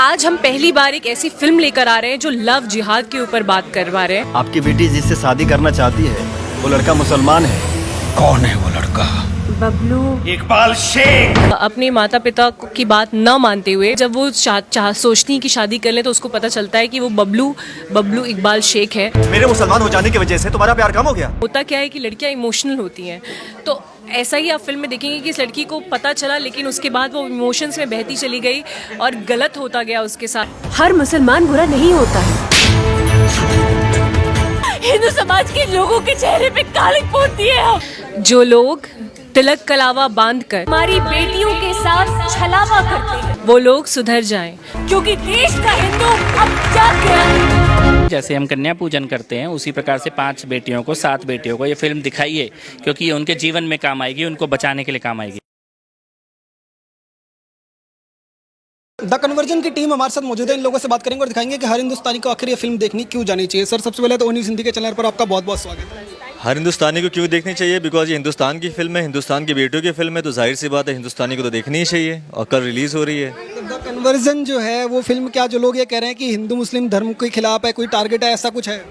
आज हम पहली बार एक ऐसी फिल्म लेकर आ रहे हैं जो लव जिहाद के ऊपर बात करवा रहे हैं। आपकी बेटी जिससे शादी करना चाहती है वो लड़का मुसलमान है। कौन है वो लड़का? बबलू इकबाल शेख। अपने माता पिता की बात न मानते हुए जब वो सोचती है कि शादी कर ले तो उसको पता चलता है कि वो बबलू इकबाल शेख है। मेरे मुसलमान हो जाने की वजह से तुम्हारा प्यार कम हो गया। होता क्या है कि लड़कियां इमोशनल होती हैं, तो ऐसा ही आप फिल्म में देखेंगे कि इस लड़की को पता चला लेकिन उसके बाद वो इमोशंस में बहती चली गई और गलत होता गया उसके साथ। हर मुसलमान बुरा नहीं होता है। हिंदू समाज के लोगों के चेहरे पे कालिक पोतती है। जो लोग तिलक कलावा बांधकर हमारी बेटियों के साथ छलावा करते हैं वो लोग सुधर जाएं, क्योंकि देश का हिंदू अब जाग गया है। जैसे हम कन्या पूजन करते हैं उसी प्रकार से 5 बेटियों को 7 बेटियों को ये फिल्म दिखाइए, क्योंकि ये उनके जीवन में काम आएगी, उनको बचाने के लिए काम आएगी। द कन्वर्जन की टीम हमारे साथ मौजूद है। इन लोगों से बात करेंगे और दिखाएंगे कि हर हिंदुस्तानी को आखिर ये फिल्म देखनी क्यों जानी चाहिए। सर, सबसे पहले तो ओ न्यूज़ हिंदी के चैनल पर आपका बहुत बहुत स्वागत है। हर हिंदुस्तानी को क्यों देखनी चाहिए? बिकॉज ये हिंदुस्तान की फिल्म है, हिंदुस्तान की बेटियों की फिल्म है, तो जाहिर सी बात है हिंदुस्तानी को तो देखनी ही चाहिए और कल रिलीज़ हो रही है। द कन्वर्जन जो है वो फिल्म, क्या जो लोग ये कह रहे हैं कि हिंदू मुस्लिम धर्म के खिलाफ है, कोई टारगेट है, ऐसा कुछ है?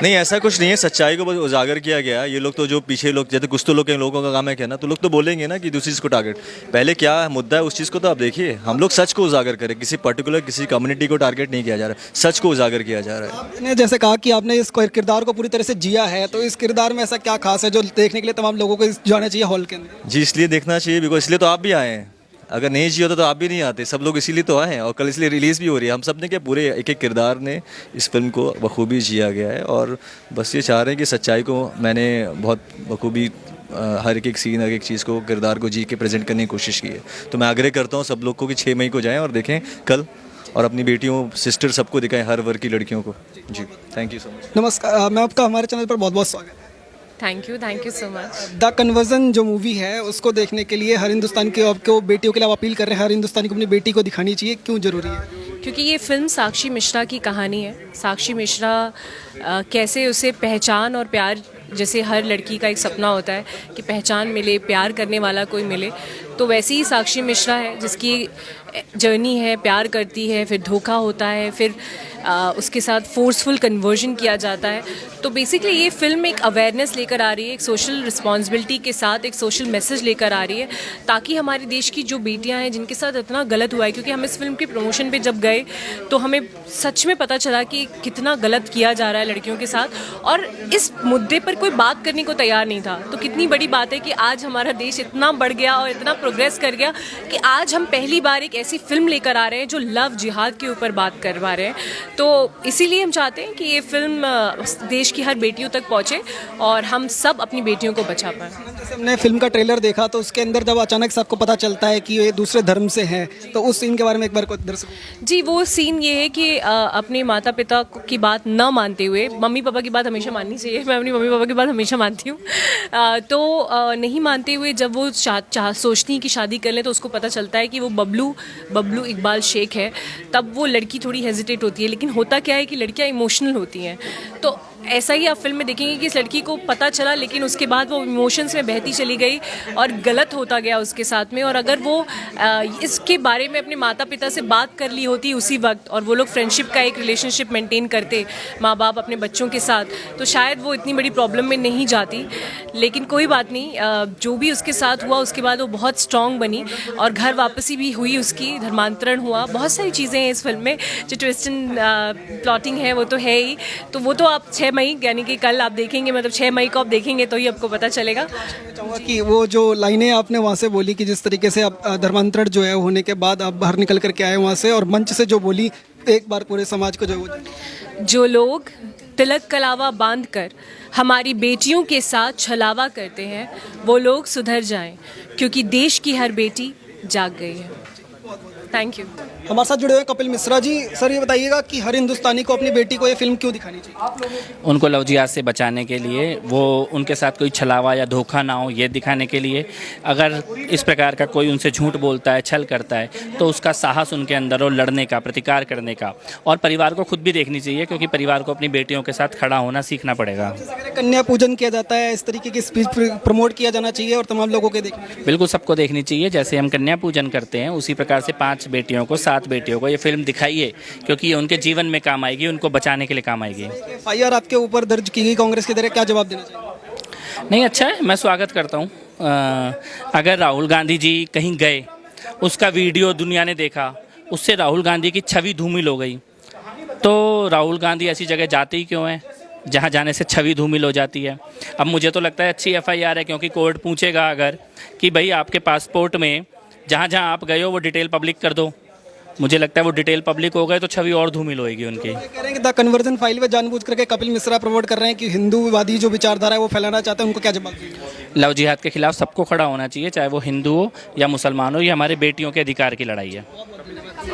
नहीं, ऐसा कुछ नहीं है। सच्चाई को बस उजागर किया गया। ये लोग तो जो पीछे लोग, जैसे कुछ तो लोग इन लोगों का काम है कहना, तो लोग तो बोलेंगे ना कि दूसरी चीज़ को टारगेट। पहले क्या मुद्दा है उस चीज़ को तो आप देखिए। हम लोग सच को उजागर करें, किसी पर्टिकुलर किसी कम्युनिटी को टारगेट नहीं किया जा रहा है, सच को उजागर किया जा रहा है। आपने जैसे कहा कि आपने इस किरदार को पूरी तरह से जिया है, तो इस किरदार में ऐसा क्या खास है जो देखने के लिए तमाम लोगों को जाना चाहिए हॉल के अंदर? जी, इसलिए देखना चाहिए बिकॉज इसलिए तो आप भी आए हैं। अगर नहीं जिया होता तो आप भी नहीं आते। सब लोग इसीलिए तो आए हैं और कल इसलिए रिलीज़ भी हो रही है। हम सब ने क्या, पूरे एक एक किरदार ने इस फिल्म को बखूबी जिया गया है और बस ये चाह रहे हैं कि सच्चाई को मैंने बहुत बखूबी हर एक सीन, हर एक चीज़ को, किरदार को जी के प्रेजेंट करने की कोशिश की है। तो मैं आग्रह करता हूँ सब लोग को कि 6 मई को जाएँ और देखें कल, और अपनी बेटियों, सिस्टर सबको दिखाएं, हर वर्ग की लड़कियों को। जी, थैंक यू सो मच। नमस्कार, मैं आपका हमारे चैनल पर बहुत बहुत स्वागत है। Thank you so much. The conversion जो मूवी है उसको देखने के लिए हर हिंदुस्तान के आपको बेटियों के लिए आप अपील कर रहे हैं, हर हिंदुस्तानी को अपनी बेटी को दिखानी चाहिए, क्यों ज़रूरी है? क्योंकि ये फिल्म साक्षी मिश्रा की कहानी है। साक्षी मिश्रा कैसे उसे पहचान और प्यार, जैसे हर लड़की का एक सपना होता है कि पहचान मिले, प्यार करने वाला कोई मिले, तो वैसे ही साक्षी मिश्रा है जिसकी जर्नी है, प्यार करती है, फिर धोखा होता है, फिर उसके साथ फोर्सफुल कन्वर्जन किया जाता है। तो बेसिकली ये फिल्म एक अवेयरनेस लेकर आ रही है, एक सोशल रिस्पॉन्सिबिलिटी के साथ एक सोशल मैसेज लेकर आ रही है, ताकि हमारे देश की जो बेटियां हैं जिनके साथ इतना गलत हुआ है, क्योंकि हम इस फिल्म के प्रमोशन पे जब गए तो हमें सच में पता चला कि कितना गलत किया जा रहा है लड़कियों के साथ, और इस मुद्दे पर कोई बात करने को तैयार नहीं था। तो कितनी बड़ी बात है कि आज हमारा देश इतना बढ़ गया और इतना प्रोग्रेस कर गया कि आज हम पहली बार एक ऐसी फिल्म लेकर आ रहे हैं जो लव जिहाद के ऊपर बात करवा रहे हैं। तो इसीलिए हम चाहते हैं कि ये फिल्म देश की हर बेटियों तक पहुंचे और हम सब अपनी बेटियों को बचा पाएं। जैसे हमने फिल्म का ट्रेलर देखा तो उसके अंदर जब अचानक से आपको पता चलता है कि ये दूसरे धर्म से हैं, तो उस सीन के बारे में एक बार को दर्शकों। जी, वो सीन ये है कि अपने माता पिता की बात न मानते हुए, मम्मी पापा की बात हमेशा माननी चाहिए, मैं अपनी मम्मी पापा की बात हमेशा मानती हूँ, तो नहीं मानते हुए जब वो सोचती हैं कि शादी कर ले तो उसको पता चलता है कि वो बबलू इकबाल शेख है, तब वो लड़की थोड़ी हेजिटेट होती है। लेकिन होता क्या है कि लड़कियां इमोशनल होती हैं, तो ऐसा ही आप फिल्म में देखेंगे कि इस लड़की को पता चला लेकिन उसके बाद वो इमोशंस में बहती चली गई और गलत होता गया उसके साथ में। और अगर वो इसके बारे में अपने माता पिता से बात कर ली होती उसी वक्त और वो लोग फ्रेंडशिप का एक रिलेशनशिप मेंटेन करते, माँ बाप अपने बच्चों के साथ, तो शायद वो इतनी बड़ी प्रॉब्लम में नहीं जाती। लेकिन कोई बात नहीं, जो भी उसके साथ हुआ उसके बाद वो बहुत स्ट्रॉन्ग बनी और घर वापसी भी हुई उसकी, धर्मांतरण हुआ, बहुत सारी चीज़ें हैं इस फिल्म में। जो ट्विस्ट एंड प्लॉटिंग है वो तो है ही, तो वो तो आप 6 मई यानी कि कल आप देखेंगे, मतलब 6 मई को आप देखेंगे तो ही आपको पता चलेगा। मैं चाहूँगा कि वो जो लाइनें आपने वहाँ से बोली कि जिस तरीके से आप धर्मांतरण जो है होने के बाद आप बाहर निकल करके आए वहाँ से, और मंच से जो बोली, एक बार पूरे समाज को जो लोग तिलक कलावा बांधकर हमारी बेटियों के साथ छलावा करते हैं वो लोग सुधर जाएं, क्योंकि देश की हर बेटी जाग गई है। Thank you. हमारे साथ जुड़े हुए कपिल मिश्रा जी। सर, ये बताइएगा कि हर हिंदुस्तानी को अपनी बेटी को ये फिल्म क्यों दिखानी चाहिए? उनको लव जिहाद से बचाने के लिए, वो उनके साथ कोई छलावा या धोखा ना हो ये दिखाने के लिए। अगर इस प्रकार का कोई उनसे झूठ बोलता है, छल करता है, तो उसका साहस उनके अंदर हो, लड़ने का, प्रतिकार करने का। और परिवार को खुद भी देखनी चाहिए, क्योंकि परिवार को अपनी बेटियों के साथ खड़ा होना सीखना पड़ेगा। कन्या पूजन किया जाता है, इस तरीके की स्पीच प्रमोट किया जाना चाहिए और तमाम लोगों के देखने। बिल्कुल सबको देखनी चाहिए। जैसे हम कन्या पूजन करते हैं उसी प्रकार से 5 बेटियों को 7 7 बेटियों को ये फिल्म दिखाइए, क्योंकि ये उनके जीवन में काम आएगी, उनको बचाने के लिए काम आएगी। FIR आपके ऊपर दर्ज की गई कांग्रेस की तरह, क्या जवाब देना चाहिए? नहीं, अच्छा है, मैं स्वागत करता हूँ। अगर राहुल गांधी जी कहीं गए, उसका वीडियो दुनिया ने देखा, उससे राहुल गांधी की छवि धूमिल हो गई, तो राहुल गांधी ऐसी जगह जाते ही क्यों हैं जहाँ जाने से छवि धूमिल हो जाती है। अब मुझे तो लगता है अच्छी FIR है, क्योंकि कोर्ट पूछेगा अगर कि भाई आपके पासपोर्ट में जहाँ जहाँ आप गए हो वो डिटेल पब्लिक कर दो। मुझे लगता है वो डिटेल पब्लिक हो गए तो छवि और धूमिल होएगी उनकी। ये कह रहे हैं कि द कन्वर्जन फाइल में जानबूझ करके कपिल मिश्रा प्रमोट कर रहे हैं कि हिंदूवादी जो विचारधारा है वो फैलाना चाहते हैं, उनको क्या जवाब देंगे? लव जिहाद के खिलाफ सबको खड़ा होना चाहिए, चाहे वो हिंदू हो या मुसलमान हो। ये हमारे बेटियों के अधिकार की लड़ाई है।